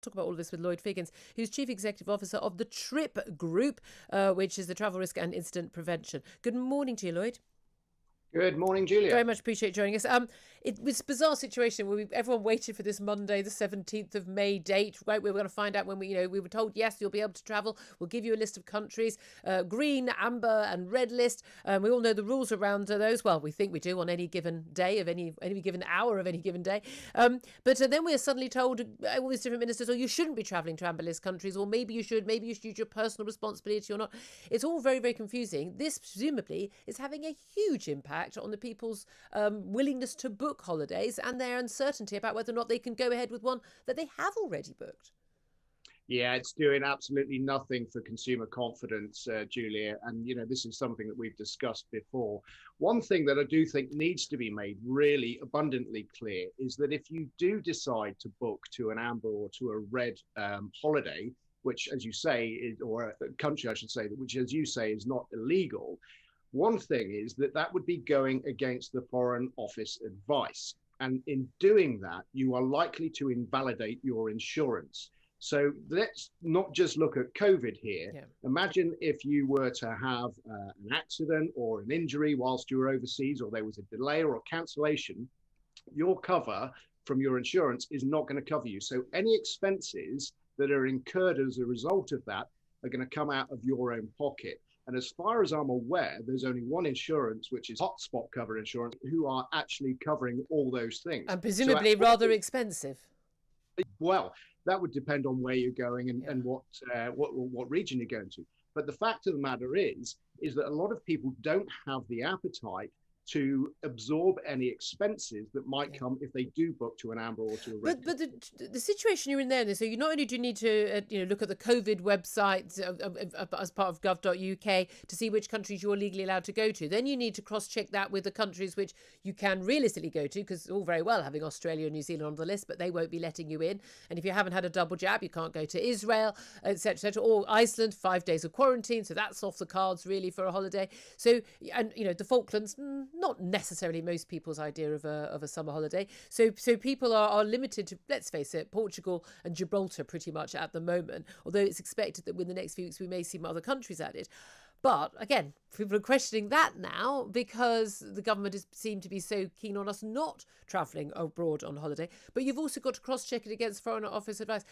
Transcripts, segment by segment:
talk about all of this with Lloyd Figgins, who's Chief Executive Officer of the TRIP Group, which is the Travel Risk and Incident Prevention. Good morning to you, Lloyd. Good morning, Julia. Very much appreciate joining us. It was a bizarre situation where everyone waited for this Monday, the 17th of May date, right? We were going to find out when we were told, yes, you'll be able to travel. We'll give you a list of countries, green, amber and red list. We all know the rules around those. Well, we think we do on any given day of any given hour of any given day. But then we are suddenly told, all these different ministers, you shouldn't be travelling to amber list countries, or maybe you should use your personal responsibility or not. It's all very, very confusing. This presumably is having a huge impact on the people's willingness to book holidays and their uncertainty about whether or not they can go ahead with one that they have already booked. Yeah, it's doing absolutely nothing for consumer confidence, Julia. And, this is something that we've discussed before. One thing that I do think needs to be made really abundantly clear is that if you do decide to book to an amber or to a red holiday, which, as you say, or a country, I should say, which, as you say, is not illegal. One thing is that would be going against the Foreign Office advice. And in doing that, you are likely to invalidate your insurance. So let's not just look at COVID here. Yeah. Imagine if you were to have an accident or an injury whilst you were overseas, or there was a delay or a cancellation, your cover from your insurance is not going to cover you. So any expenses that are incurred as a result of that are going to come out of your own pocket. And as far as I'm aware, there's only one insurance, which is hotspot cover insurance, who are actually covering all those things. And presumably rather expensive. Well, that would depend on where you're going and what region you're going to. But the fact of the matter is that a lot of people don't have the appetite to absorb any expenses that might come if they do book to an amber or to a red. But the situation you're in there, so you not only do you need to look at the COVID website as part of gov.uk to see which countries you're legally allowed to go to, then you need to cross-check that with the countries which you can realistically go to, because all very well having Australia and New Zealand on the list, but they won't be letting you in. And if you haven't had a double jab, you can't go to Israel, etc., etc., or Iceland, 5 days of quarantine, so that's off the cards really for a holiday. So, and the Falklands, not necessarily most people's idea of a summer holiday. So people are limited to, let's face it, Portugal and Gibraltar pretty much at the moment, although it's expected that within the next few weeks we may see other countries added. But again, people are questioning that now because the government has seemed to be so keen on us not travelling abroad on holiday. But you've also got to cross-check it against Foreign Office advice.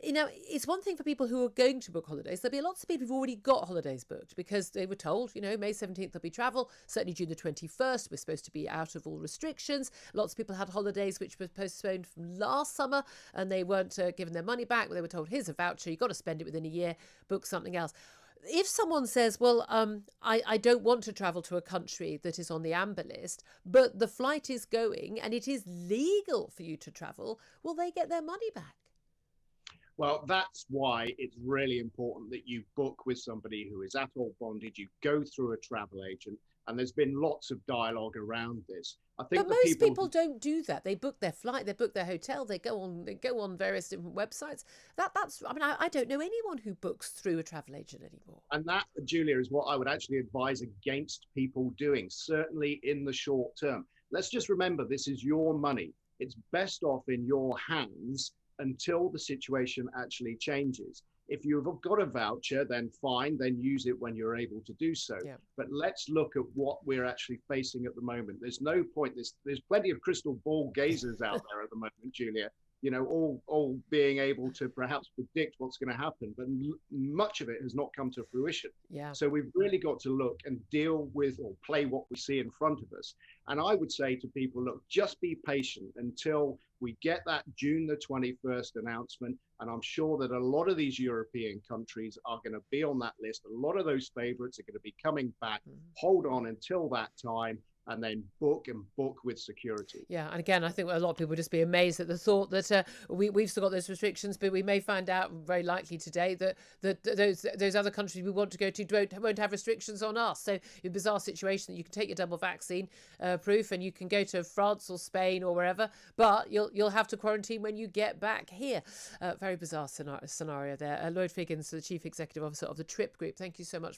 It's one thing for people who are going to book holidays. There'll be lots of people who've already got holidays booked because they were told, May 17th there'll be travel. Certainly June the 21st, we're supposed to be out of all restrictions. Lots of people had holidays which were postponed from last summer and they weren't given their money back. They were told, here's a voucher, you've got to spend it within a year, book something else. If someone says, well, I don't want to travel to a country that is on the amber list, but the flight is going and it is legal for you to travel, will they get their money back? Well, that's why it's really important that you book with somebody who is ATOL bonded, you go through a travel agent, and there's been lots of dialogue around this. I think but most people don't do that. They book their flight, they book their hotel, they go on various different websites. I don't know anyone who books through a travel agent anymore. And that, Julia, is what I would actually advise against people doing, certainly in the short term. Let's just remember, this is your money. It's best off in your hands until the situation actually changes. If you've got a voucher, then fine, then use it when you're able to do so. Yeah. But let's look at what we're actually facing at the moment. There's no point, there's plenty of crystal ball gazers out there at the moment, Julia, all being able to perhaps predict what's going to happen, but much of it has not come to fruition. Yeah. So we've really got to look and deal with or play what we see in front of us. And I would say to people, look, just be patient until we get that June the 21st announcement. And I'm sure that a lot of these European countries are going to be on that list. A lot of those favorites are going to be coming back. Hold on until that time, and then book with security. Yeah, and again, I think a lot of people would just be amazed at the thought that we've still got those restrictions, but we may find out very likely today that those other countries we want to go to won't have restrictions on us. So a bizarre situation that you can take your double vaccine proof and you can go to France or Spain or wherever, but you'll have to quarantine when you get back here. Very bizarre scenario there. Lloyd Figgins, the Chief Executive Officer of the TRIP Group. Thank you so much.